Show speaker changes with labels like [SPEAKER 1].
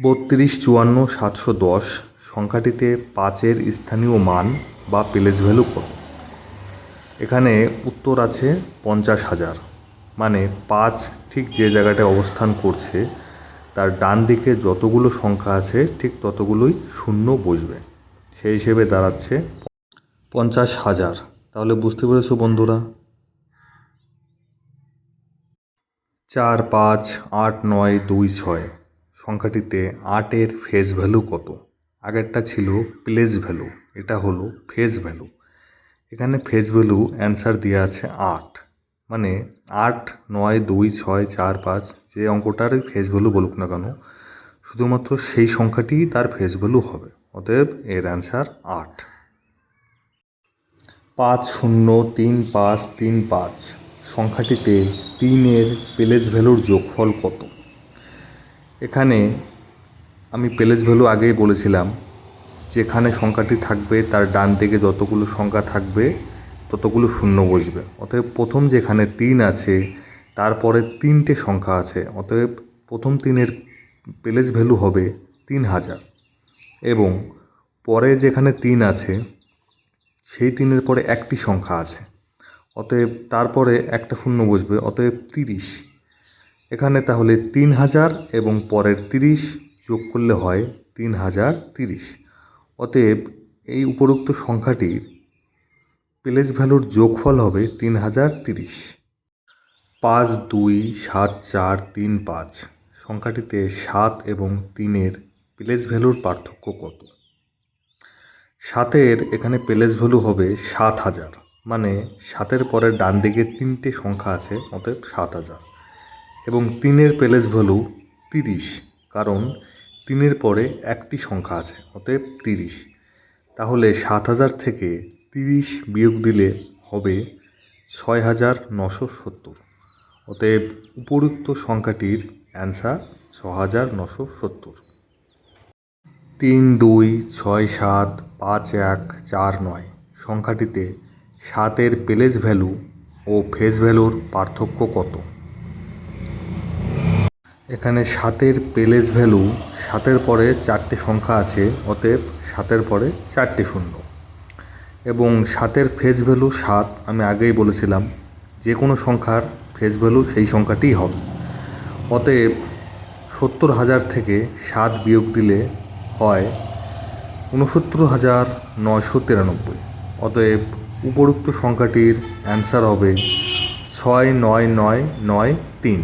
[SPEAKER 1] 3254 সংখ্যাটিতে 5-এর স্থানীয় মান বা প্লেস ভ্যালু কত? এখানে উত্তর আছে 50,000। মানে 5 ঠিক যে জায়গাটায় অবস্থান করছে তার ডান দিকে যতগুলো সংখ্যা আছে ঠিক ততগুলোই শূন্য বসবে, সেই হিসেবে দাঁড়াচ্ছে 50,000। তাহলে বুঝতে পেরেছো বন্ধুরা? 4, 5, 8, 9, 2, 6 সংখ্যাটিতে 8-এর ফেস ভ্যালু কত? আগেরটা ছিল প্লেস ভ্যালু, এটা হলো ফেস ভ্যালু। এখানে ফেস ভ্যালু অ্যান্সার দেওয়া আছে 8। মানে 8, 9, 2, 6, 4, 5 যে অঙ্কটারই ফেস ভ্যালু বলুক না কেন, শুধুমাত্র সেই সংখ্যাটিই তার ফেস ভ্যালু হবে। অতএব এর অ্যান্সার 8। 503535 সংখ্যাটিতে 3-এর প্লেস ভ্যালুর যোগফল কত? এখানে আমি প্লেস ভ্যালু আগেই বলেছিলাম, যেখানে সংখ্যাটি থাকবে তার ডান দিকে যতগুলো সংখ্যা থাকবে ততগুলো শূন্য বসবে। অতএব প্রথম যেখানে 3 আছে তারপরে 3টে সংখ্যা আছে, অতএব প্রথম 3-এর প্লেস ভ্যালু হবে 3000। এবং পরে যেখানে 3 আছে সেই 3-এর পরে একটি সংখ্যা আছে, অতএব তারপরে একটা শূন্য বসবে, অতএব 30। এখানে তাহলে 3000 এবং পরের 30 যোগ করলে হয় 3030। অতএব এই উপরোক্ত সংখ্যাটির প্লেস ভ্যালুর যোগফল হবে 3030। 527435 সংখ্যাটিতে 7 এবং 3-এর প্লেস ভ্যালুর পার্থক্য কত? 7-এর এখানে প্লেস ভ্যালু হবে 7000। মানে 7-এর পরের ডান দিকে 3টে সংখ্যা আছে, অতএব 7000। এবং 3-এর প্লেস ভ্যালু 30, কারণ 3-এর পরে একটি সংখ্যা আছে, অতএব 30। তাহলে 7000 থেকে 30 বিয়োগ দিলে হবে 6970। অতএব উপরোক্ত সংখ্যাটির অ্যান্সার 6970। 32675149 সংখ্যাটিতে 7-এর প্লেস ভ্যালু ও ফেস ভ্যালুর পার্থক্য কত? এখানে 7-এর প্লেস ভ্যালু, 7-এর পরে 4টে সংখ্যা আছে, অতএব 7-এর পরে 4টে শূন্য। এবং 7-এর ফেস ভ্যালু 7, আমি আগেই বলেছিলাম যে কোনো সংখ্যার ফেস ভ্যালু সেই সংখ্যাটিই হবে। অতএব 70,000 থেকে 7 বিয়োগ দিলে হয় 69,993। অতএব উপরোক্ত সংখ্যাটির অ্যান্সার হবে 69993।